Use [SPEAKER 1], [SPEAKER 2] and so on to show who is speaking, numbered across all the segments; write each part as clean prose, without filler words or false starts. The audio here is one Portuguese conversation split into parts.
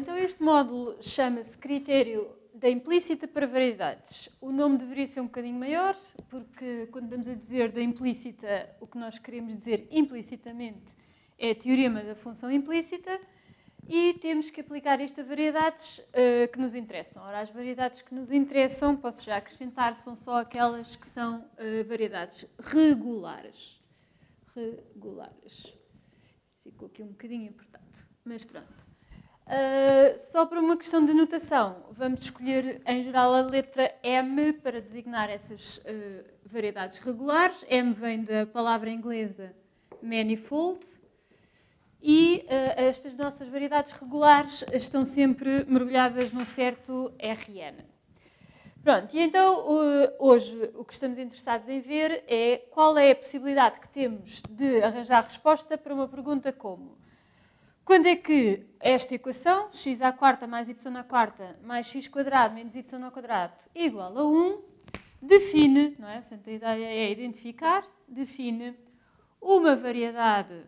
[SPEAKER 1] então este módulo chama-se Critério da Implícita para Variedades. O nome deveria ser um bocadinho maior, porque quando estamos a dizer da implícita, o que nós queremos dizer implicitamente é Teorema da Função Implícita, e temos que aplicar isto a variedades que nos interessam. Ora, as variedades que nos interessam, posso já acrescentar, são só aquelas que são variedades regulares. Regulares. Ficou aqui um bocadinho importante, mas pronto. Só para uma questão de notação, vamos escolher em geral a letra M para designar essas variedades regulares. M vem da palavra inglesa manifold. E estas nossas variedades regulares estão sempre mergulhadas num certo Rn. Pronto, e então hoje o que estamos interessados em ver é qual é a possibilidade que temos de arranjar resposta para uma pergunta como: quando é que esta equação, x² mais y² mais x² menos y² igual a 1, define, não é? Portanto, a ideia é identificar, define uma variedade,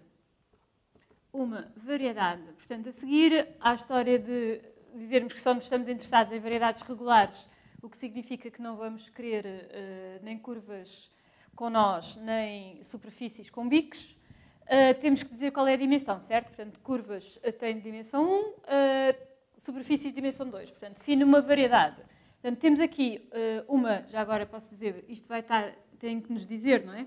[SPEAKER 1] portanto, a seguir à história de dizermos que só nos estamos interessados em variedades regulares, o que significa que não vamos querer nem curvas com nós, nem superfícies com bicos, temos que dizer qual é a dimensão, certo? Portanto, curvas têm dimensão 1, superfícies de dimensão 2, portanto, define uma variedade. Portanto, temos aqui já agora posso dizer, isto vai estar, tem que nos dizer, não é?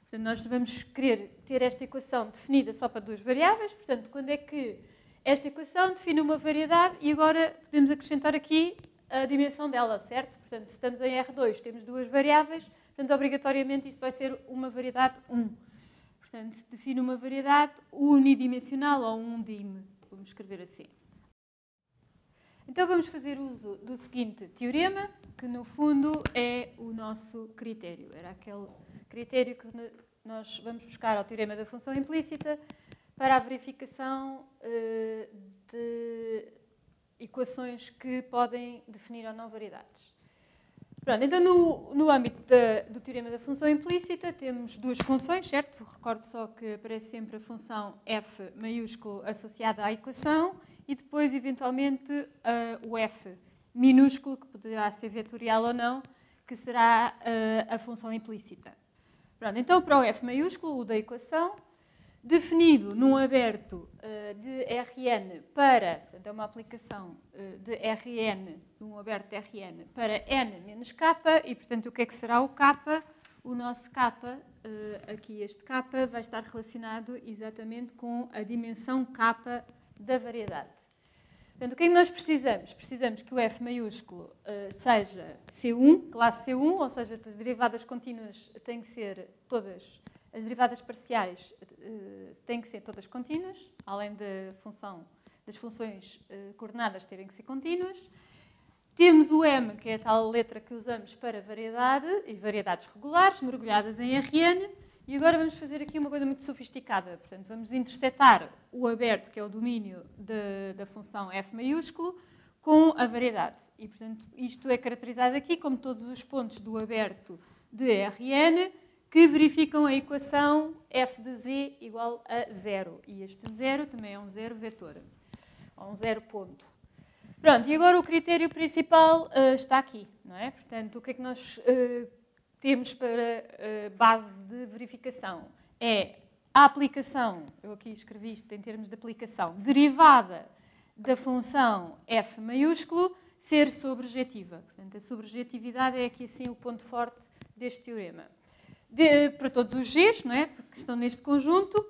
[SPEAKER 1] Portanto, nós vamos querer ter esta equação definida só para duas variáveis. Portanto, quando é que esta equação define uma variedade e agora podemos acrescentar aqui a dimensão dela, certo? Portanto, se estamos em R2, temos duas variáveis, portanto, obrigatoriamente isto vai ser uma variedade 1. Portanto, define uma variedade unidimensional ou undime, vamos escrever assim. Então, vamos fazer uso do seguinte teorema, que no fundo é o nosso critério. Era aquele critério que nós vamos buscar ao teorema da função implícita para a verificação de equações que podem definir ou não variedades. Pronto, então, no âmbito do teorema da função implícita, temos duas funções, certo? Recordo só que aparece sempre a função f maiúsculo associada à equação e depois, eventualmente, o f minúsculo, que poderá ser vetorial ou não, que será a função implícita. Pronto, então, para o f maiúsculo, o da equação, definido num aberto de Rn para, portanto, é uma aplicação de Rn, num aberto de Rn para n menos k, e, portanto, o que é que será o k? O nosso k, aqui este k, vai estar relacionado exatamente com a dimensão k da variedade. Portanto, o que é que nós precisamos? Precisamos que o f maiúsculo seja C1, classe C1, ou seja, as derivadas contínuas têm que ser todas, as derivadas parciais têm que ser todas contínuas, além das funções coordenadas terem que ser contínuas. Temos o M, que é a tal letra que usamos para variedade e variedades regulares, mergulhadas em Rn. E agora vamos fazer aqui uma coisa muito sofisticada. Portanto, vamos intersetar o aberto, que é o domínio da função f maiúsculo, com a variedade. E, portanto, isto é caracterizado aqui como todos os pontos do aberto de Rn que verificam a equação f de z igual a 0. E este 0 também é um zero vetor, ou um zero ponto. Pronto, e agora o critério principal está aqui, não é? Portanto, o que é que nós temos para base de verificação? É a aplicação, eu aqui escrevi isto em termos de aplicação, derivada da função f maiúsculo ser sobrejetiva. Portanto, a sobrejetividade é aqui assim o ponto forte deste teorema. Para todos os g's, não é? Porque estão neste conjunto.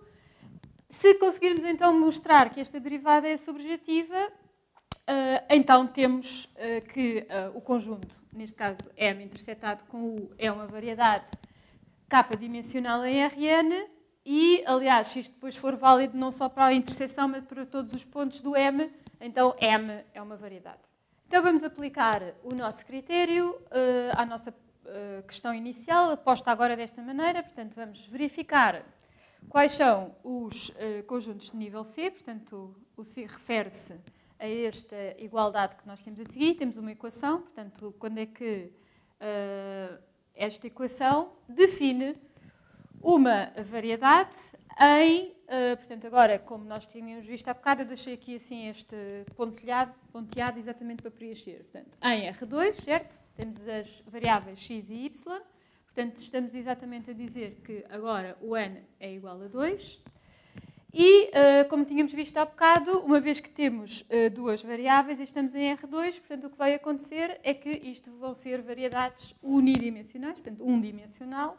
[SPEAKER 1] Se conseguirmos então mostrar que esta derivada é sobrejetiva, então temos que o conjunto, neste caso M intersetado com U, é uma variedade K dimensional em Rn e, aliás, se isto depois for válido não só para a interseção, mas para todos os pontos do M, então M é uma variedade. Então vamos aplicar o nosso critério à nossa questão inicial, posta agora desta maneira. Portanto, vamos verificar quais são os conjuntos de nível C. Portanto, o C refere-se a esta igualdade que nós temos a seguir. Temos uma equação, portanto, quando é que esta equação define uma variedade em, portanto, agora, como nós tínhamos visto há bocado, eu deixei aqui assim este ponteado exatamente para preencher. Portanto, em R2, certo? Temos as variáveis x e y. Portanto, estamos exatamente a dizer que agora o n é igual a 2. E, como tínhamos visto há bocado, uma vez que temos duas variáveis e estamos em R2, portanto, o que vai acontecer é que isto vão ser variedades unidimensionais, portanto, dimensional,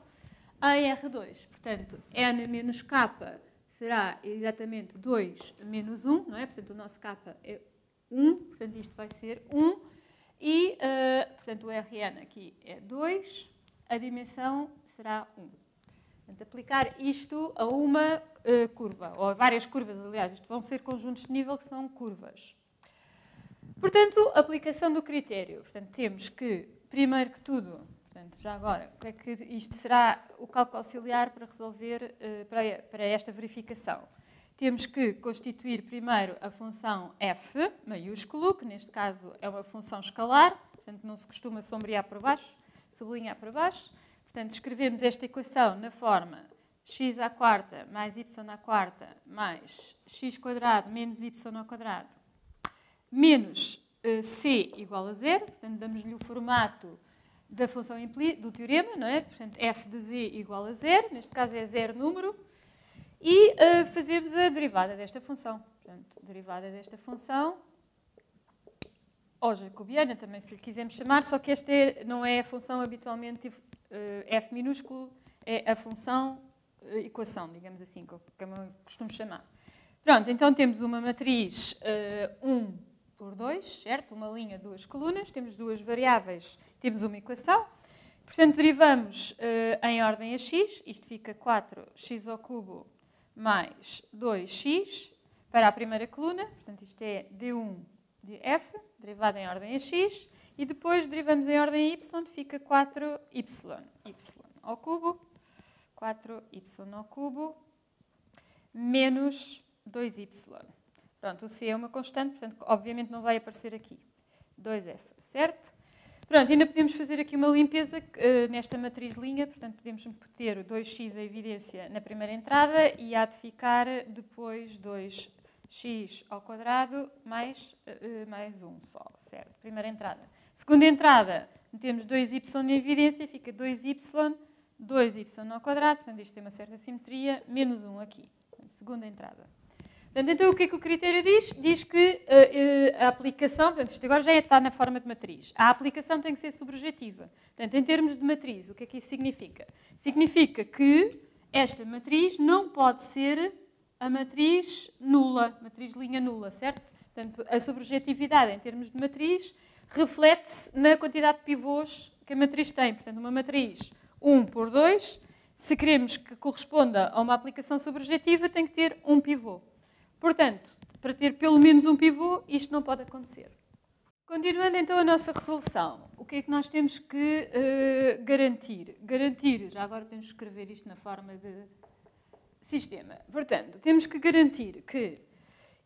[SPEAKER 1] em R2. Portanto, n menos k será exatamente 2 menos 1, não é? Portanto, o nosso k é 1, portanto, isto vai ser 1. E, portanto, o Rn aqui é 2, a dimensão será 1. Portanto, aplicar isto a uma curva, ou a várias curvas, aliás, isto vão ser conjuntos de nível que são curvas. Portanto, aplicação do critério. Portanto, temos que, primeiro que tudo, portanto, já agora, o que é que isto será o cálculo auxiliar para resolver, para esta verificação? Temos que constituir primeiro a função f, maiúsculo, que neste caso é uma função escalar, portanto, não se costuma sombrear para baixo, sublinhar para baixo. Portanto, escrevemos esta equação na forma x à quarta mais y à quarta mais x quadrado menos y ao quadrado menos c igual a 0. Portanto, damos-lhe o formato da função do teorema, não é? Portanto, f de z igual a 0, neste caso é 0 número, e fazemos a derivada desta função. Portanto, derivada desta função, ou jacobiana, também se lhe quisermos chamar, só que esta não é a função habitualmente f minúsculo, é a função equação, digamos assim, como eu costumo chamar. Pronto, então temos uma matriz 1 por 2, certo? Uma linha, duas colunas, temos duas variáveis, temos uma equação. Portanto, derivamos em ordem a x, isto fica 4x ao cubo mais 2x para a primeira coluna, portanto, isto é d1 de f, derivada em ordem a x, e depois derivamos em ordem a y, fica 4y, y ao cubo, 4y ao cubo, menos 2y. Pronto, o c é uma constante, portanto, obviamente não vai aparecer aqui. 2f, certo? Pronto, ainda podemos fazer aqui uma limpeza nesta matriz linha, portanto, podemos ter o 2x a evidência na primeira entrada e há de ficar depois 2x ao quadrado mais 1 só, certo? Primeira entrada. Segunda entrada, metemos 2y na evidência, fica 2y, 2y ao quadrado, portanto, isto tem uma certa simetria, menos 1 aqui. Portanto, segunda entrada. Portanto, então, o que é que o critério diz? Diz que a aplicação, portanto, isto agora já está na forma de matriz. A aplicação tem que ser subjetiva. Portanto, em termos de matriz, o que é que isso significa? Significa que esta matriz não pode ser a matriz nula, matriz linha nula, certo? Portanto, a subjetividade em termos de matriz reflete-se na quantidade de pivôs que a matriz tem. Portanto, uma matriz 1 por 2, se queremos que corresponda a uma aplicação subjetiva, tem que ter um pivô. Portanto, para ter pelo menos um pivô, isto não pode acontecer. Continuando então a nossa resolução, o que é que nós temos que garantir? Garantir, já agora podemos escrever isto na forma de sistema. Portanto, temos que garantir que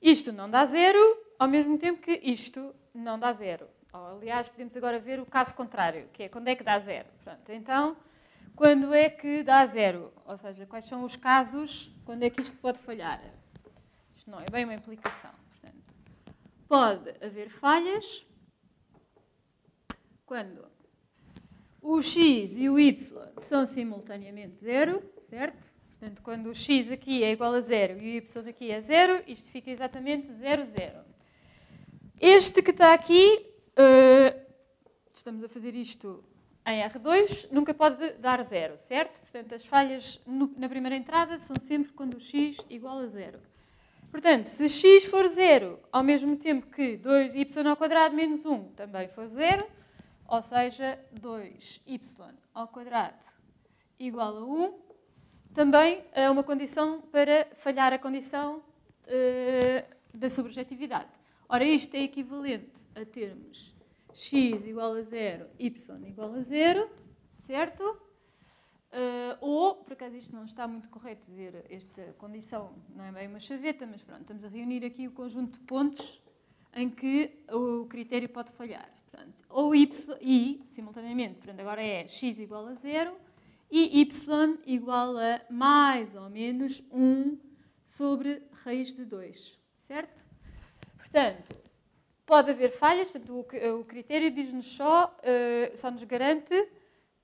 [SPEAKER 1] isto não dá zero, ao mesmo tempo que isto não dá zero. Aliás, podemos agora ver o caso contrário, que é quando é que dá zero. Pronto, então, quando é que dá zero? Ou seja, quais são os casos, quando é que isto pode falhar? Isto não é bem uma implicação. Portanto, pode haver falhas quando o x e o y são simultaneamente zero, certo? Portanto, quando o x aqui é igual a zero e o y aqui é zero, isto fica exatamente 0, 0. Este que está aqui, estamos a fazer isto em R2, nunca pode dar zero, certo? Portanto, as falhas na primeira entrada são sempre quando o x igual a zero. Portanto, se x for 0, ao mesmo tempo que 2y ao quadrado menos 1 também for 0, ou seja, 2y ao quadrado igual a 1, também é uma condição para falhar a condição da subjetividade. Ora, isto é equivalente a termos x igual a 0, y igual a 0, certo? Ou, por acaso isto não está muito correto dizer esta condição, não é bem uma chaveta, mas pronto, estamos a reunir aqui o conjunto de pontos em que o critério pode falhar. Portanto, ou y, simultaneamente, portanto, agora é x igual a 0, e y igual a mais ou menos 1 sobre raiz de 2, certo? Portanto, pode haver falhas, portanto, o critério diz-nos só nos garante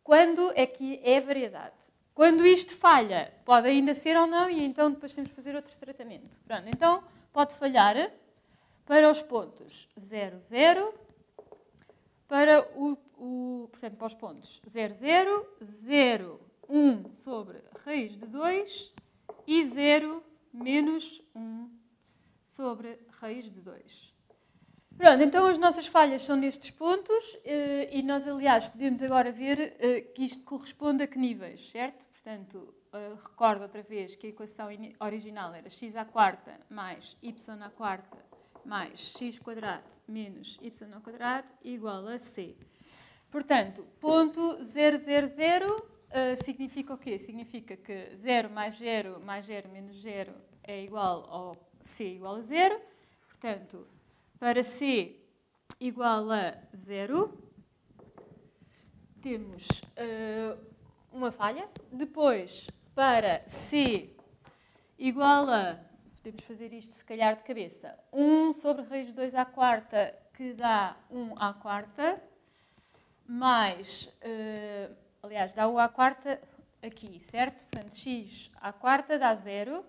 [SPEAKER 1] quando é que é variedade. Quando isto falha, pode ainda ser ou não, e então depois temos que fazer outro tratamento. Pronto, então pode falhar para os pontos 0, 0, para portanto, para os pontos 0, 0, 0, 1 sobre raiz de 2 e 0, menos 1 sobre raiz de 2. Pronto, então as nossas falhas são nestes pontos e nós, aliás, podemos agora ver que isto corresponde a que níveis, certo? Portanto, recordo outra vez que a equação original era x à quarta mais y à quarta mais x quadrado menos y ao quadrado igual a c. Portanto, ponto 0, 0, 0 significa o quê? Significa que 0 mais 0 menos 0 é igual ao c igual a 0. Portanto, para c igual a 0, temos uma falha. Depois, para c igual a, podemos fazer isto se calhar de cabeça, 1 sobre raiz de 2 à quarta, que dá 1 à quarta, mais, aliás, dá 1 à quarta aqui, certo? Portanto, x à quarta dá 0,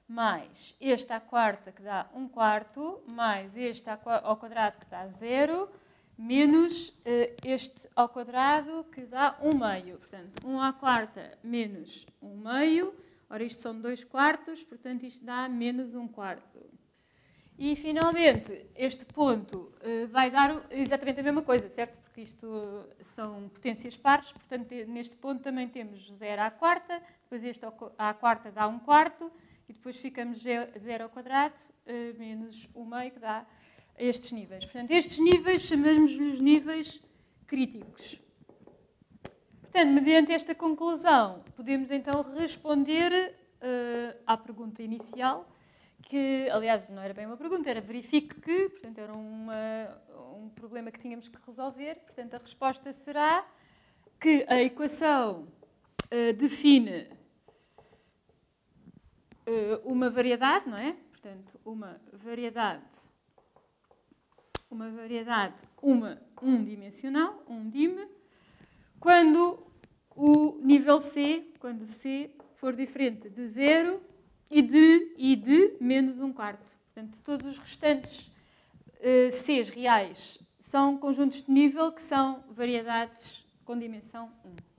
[SPEAKER 1] mais este à quarta, que dá 1 quarto, mais este ao quadrado, que dá 0, menos este ao quadrado, que dá 1 meio. Portanto, 1 à quarta menos 1 meio. Ora, isto são 2 quartos, portanto, isto dá menos 1 quarto. E, finalmente, este ponto vai dar exatamente a mesma coisa, certo? Porque isto são potências pares, portanto, neste ponto também temos 0 à quarta, depois este à quarta dá 1 quarto, e depois ficamos 0 ao quadrado menos 1 meio, que dá estes níveis. Portanto, estes níveis chamamos-lhes níveis críticos. Portanto, mediante esta conclusão, podemos então responder à pergunta inicial, que, aliás, não era bem uma pergunta, era verifique que, portanto, era um problema que tínhamos que resolver. Portanto, a resposta será que a equação define uma variedade, não é? Portanto, uma variedade unidimensional, dim, quando o nível C, quando C for diferente de 0 e de menos 1 quarto. Portanto, todos os restantes Cs reais são conjuntos de nível que são variedades com dimensão 1.